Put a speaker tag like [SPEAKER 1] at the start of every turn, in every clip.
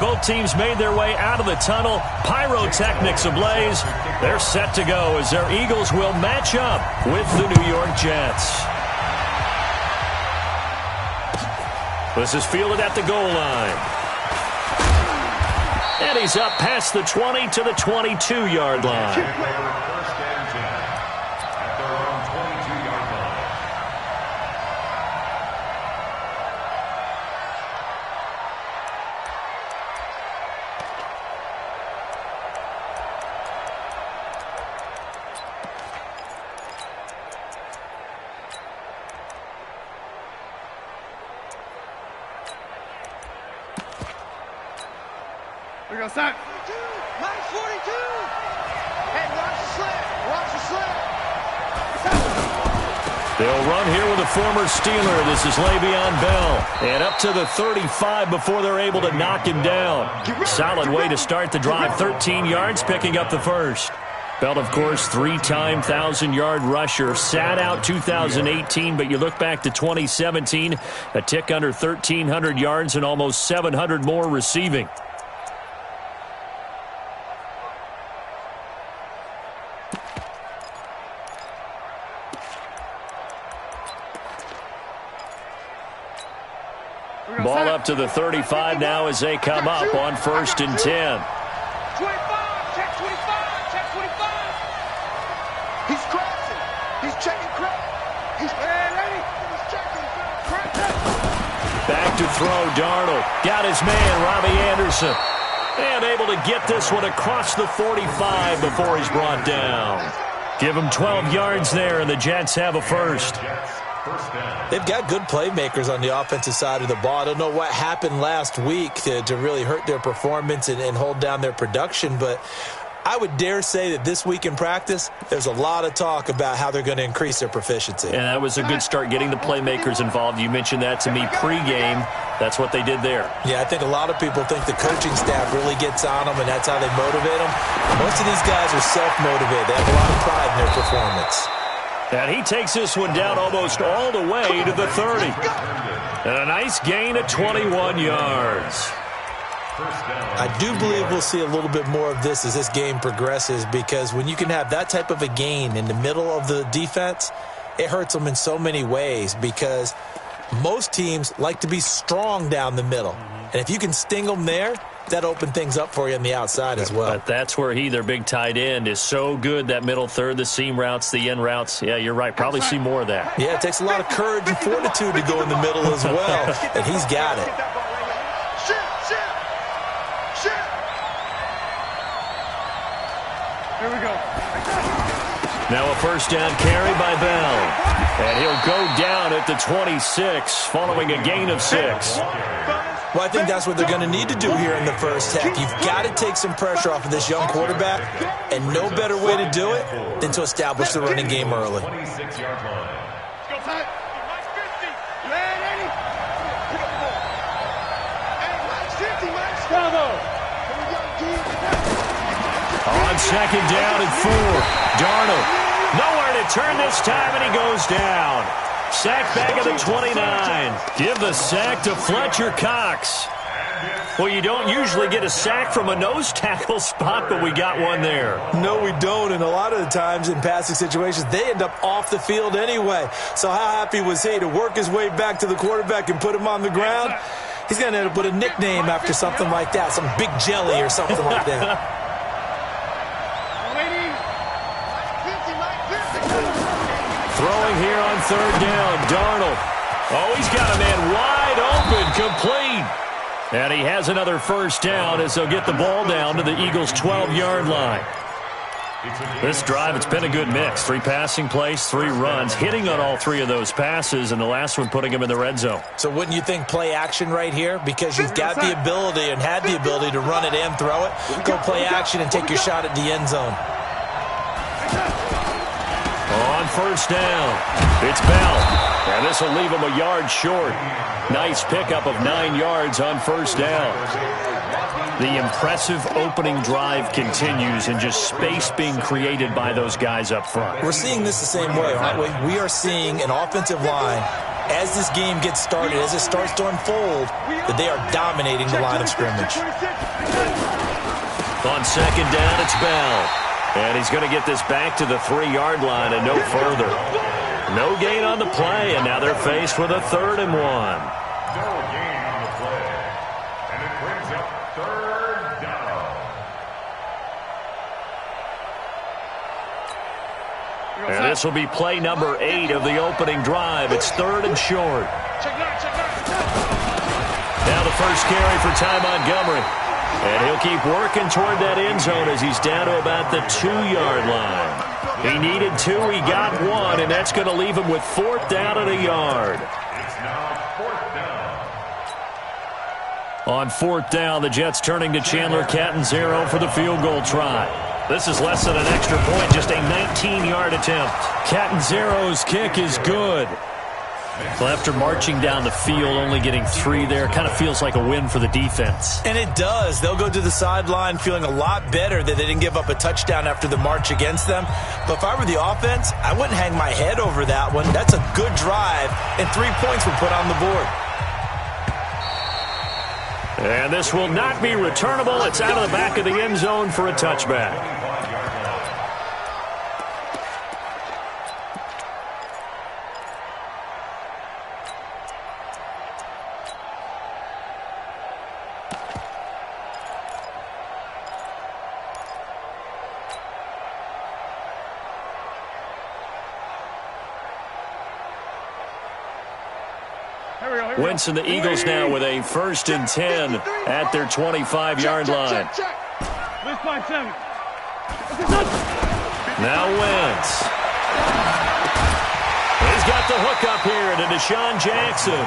[SPEAKER 1] both teams made their way out of the tunnel. Pyrotechnics ablaze. They're set to go as their Eagles will match up with the New York Jets. This is fielded at the goal line. And he's up past the 20 to the 22-yard line.
[SPEAKER 2] We go start.
[SPEAKER 3] Minus 42. Hey, watch the slip. Watch the slip.
[SPEAKER 1] They'll run here with a former Steeler. This is Le'Veon Bell. And up to the 35 before they're able to knock him down. Solid way to start the drive. 13 yards, picking up the first. Bell, of course, three-time 1,000-yard rusher. Sat out 2018, but you look back to 2017, a tick under 1,300 yards and almost 700 more receiving. Ball up to the 35 now as they come up on 1st and 10.
[SPEAKER 3] 25, check 25, check 25. He's crossing. He's checking crack. He's ready. He's checking crack.
[SPEAKER 1] Back to throw, Darnold. Got his man, Robbie Anderson. And able to get this one across the 45 before he's brought down. Give him 12 yards there, and the Jets have a first.
[SPEAKER 4] They've got good playmakers on the offensive side of the ball. I don't know what happened last week to really hurt their performance and hold down their production, but I would dare say that this week in practice, there's a lot of talk about how they're going to increase their proficiency.
[SPEAKER 1] And that was a good start, getting the playmakers involved. You mentioned that to me pregame. That's what they did there.
[SPEAKER 4] Yeah, I think a lot of people think the coaching staff really gets on them, and that's how they motivate them. Most of these guys are self-motivated. They have a lot of pride in their performance.
[SPEAKER 1] And he takes this one down almost all the way to the 30. And a nice gain of 21 yards.
[SPEAKER 4] I do believe we'll see a little bit more of this as this game progresses, because when you can have that type of a gain in the middle of the defense, it hurts them in so many ways, because most teams like to be strong down the middle. And if you can sting them there, that opened things up for you on the outside as well.
[SPEAKER 1] But that's where their big tight end, is so good, that middle third, the seam routes, the in routes. Yeah, you're right. Probably see more of that.
[SPEAKER 4] Yeah, it takes a lot of courage and fortitude to go in the middle as well, and he's got it.
[SPEAKER 2] Here we go.
[SPEAKER 1] Now a first down carry by Bell. And he'll go down at the 26 following a gain of 6.
[SPEAKER 4] Well, I think that's what they're going to need to do here in the first half. You've got to take some pressure off of this young quarterback, and no better way to do it than to establish the running game early.
[SPEAKER 1] On second down and 4, Darnold. Nowhere to turn this time, and he goes down. Sack back at the 29. Give the sack to Fletcher Cox. Well, you don't usually get a sack from a nose tackle spot, but we got one there.
[SPEAKER 4] No, we don't, and a lot of the times in passing situations, they end up off the field anyway. So how happy was he to work his way back to the quarterback and put him on the ground? He's going to end up with a nickname after something like that, some Big Jelly or something like that.
[SPEAKER 1] Throwing here on third down, Darnold. Oh, he's got a man wide open, complete. And he has another first down as they'll get the ball down to the Eagles' 12-yard line. This drive, it's been a good mix. 3 passing plays, 3 runs, hitting on all 3 of those passes, and the last one putting him in the red zone.
[SPEAKER 4] So wouldn't you think play action right here? Because you've got the ability and had the ability to run it and throw it. Go play action and take your shot at the end zone.
[SPEAKER 1] On first down, it's Bell. And this will leave him a yard short. Nice pickup of 9 yards on first down. The impressive opening drive continues, and just space being created by those guys up front.
[SPEAKER 4] We're seeing this the same way, aren't we? We are seeing an offensive line as this game gets started, as it starts to unfold, that they are dominating the line of scrimmage.
[SPEAKER 1] On second down, it's Bell. And he's going to get this back to the 3-yard line and no further. No gain on the play, and now they're faced with a 3rd and 1.
[SPEAKER 2] No gain on the play. And it brings up 3rd down.
[SPEAKER 1] And this will be play number 8 of the opening drive. It's 3rd and short. Now the first carry for Ty Montgomery. And he'll keep working toward that end zone as he's down to about the 2-yard line. He needed 2, he got 1, and that's going to leave him with 4th down and a yard.
[SPEAKER 2] It's now 4th down.
[SPEAKER 1] On 4th down, the Jets turning to Chandler Catanzaro for the field goal try. This is less than an extra point, just a 19-yard attempt. Catanzaro's kick is good. So after marching down the field, only getting 3 there, kind of feels like a win for the defense.
[SPEAKER 4] And it does. They'll go to the sideline feeling a lot better that they didn't give up a touchdown after the march against them. But if I were the offense, I wouldn't hang my head over that one. That's a good drive, and 3 points were put on the board.
[SPEAKER 1] And this will not be returnable. It's out of the back of the end zone for a touchback. Wentz and the Eagles now with a 1st and 10 at their 25-yard line. Now Wentz. He's got the hook up here to Deshaun Jackson.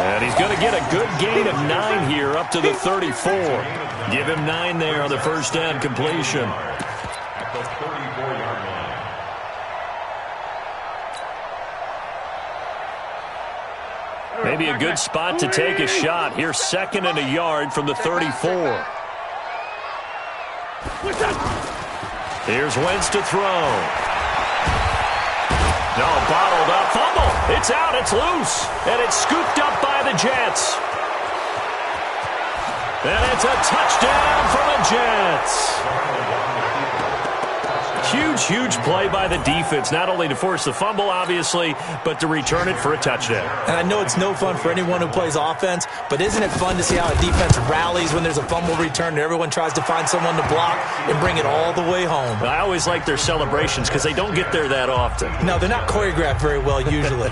[SPEAKER 1] And he's going to get a good gain of 9 here up to the 34. Give him 9 there on the first down completion.
[SPEAKER 2] At the 34-yard line.
[SPEAKER 1] Maybe a good spot to take a shot. Here's 2nd and a yard from the 34. Here's Wentz to throw. No, bottled up. Fumble. It's out. It's loose. And it's scooped up by the Jets. And it's a touchdown for the Jets. Huge, huge play by the defense, not only to force the fumble, obviously, but to return it for a touchdown.
[SPEAKER 4] And I know it's no fun for anyone who plays offense, but isn't it fun to see how a defense rallies when there's a fumble return and everyone tries to find someone to block and bring it all the way home?
[SPEAKER 1] I always like their celebrations because they don't get there that often.
[SPEAKER 4] No, they're not choreographed very well usually.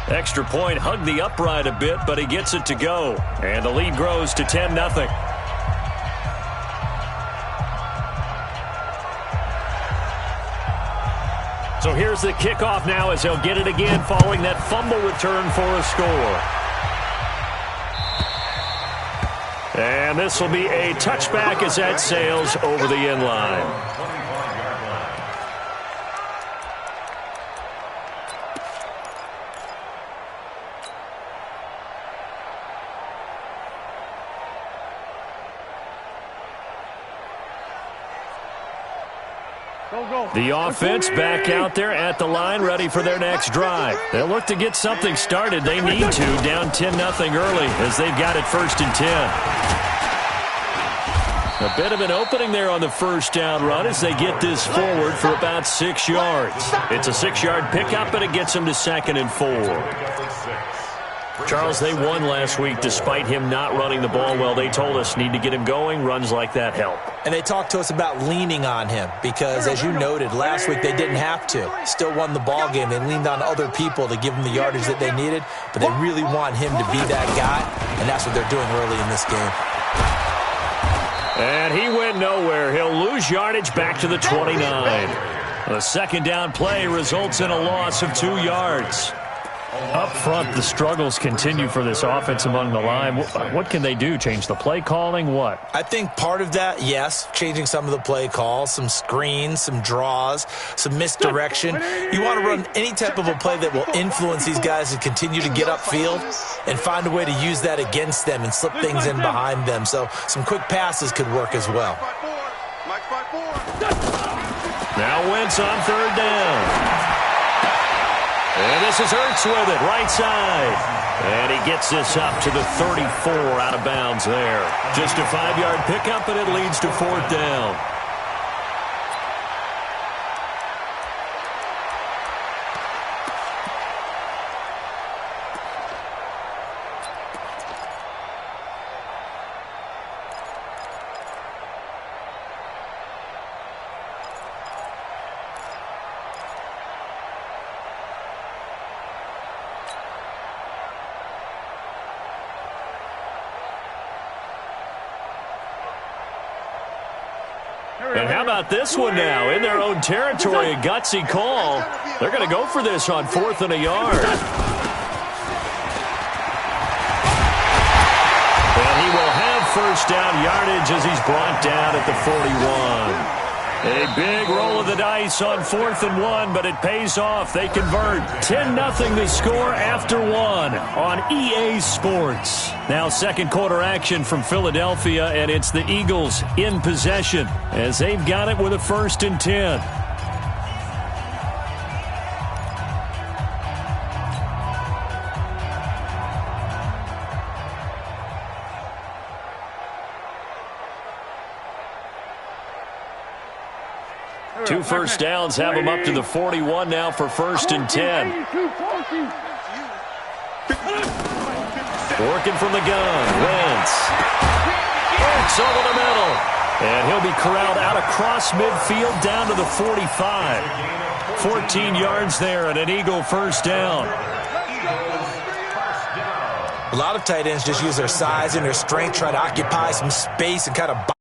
[SPEAKER 1] Extra point, hugged the upright a bit, but he gets it to go. And the lead grows to 10-0. So here's the kickoff now as they'll get it again following that fumble return for a score. And this will be a touchback as that sails over the end line. The offense back out there at the line, ready for their next drive. They'll look to get something started. They need to, down 10-0 early as they've got it 1st and 10. A bit of an opening there on the first down run as they get this forward for about 6 yards. It's a 6-yard pickup, and it gets them to 2nd and 4. Charles, they won last week despite him not running the ball well. They told us need to get him going. Runs like that help.
[SPEAKER 4] And they talked to us about leaning on him because, as you noted, last week they didn't have to. Still won the ball game. They leaned on other people to give them the yardage that they needed, but they really want him to be that guy, and that's what they're doing early in this game.
[SPEAKER 1] And he went nowhere. He'll lose yardage back to the 29. The second down play results in a loss of 2 yards. Up front, the struggles continue for this offense among the line. What can they do? Change the play calling? What?
[SPEAKER 4] I think part of that, yes, changing some of the play calls, some screens, some draws, some misdirection. You want to run any type of a play that will influence these guys to continue to get upfield and find a way to use that against them and slip things in behind them. So some quick passes could work as well.
[SPEAKER 1] Now Wentz on 3rd down. And this is Ertz with it, right side. And he gets this up to the 34 out of bounds there. Just a 5-yard pickup, and it leads to 4th down. And how about this one now? In their own territory, a gutsy call. They're going to go for this on 4th and a yard. And he will have 1st down yardage as he's brought down at the 41. A big roll of the dice on 4th and 1, but it pays off. They convert. 10-0 the score after 1 on EA Sports. Now 2nd quarter action from Philadelphia, and it's the Eagles in possession as they've got it with a 1st and 10. Two 1st downs have him up to the 41 now for 1st and 10. Working from the gun, Wentz. Wentz over the middle. And he'll be corralled out across midfield down to the 45. 14 yards there and an Eagle 1st down.
[SPEAKER 4] A lot of tight ends just use their size and their strength, try to occupy some space and kind of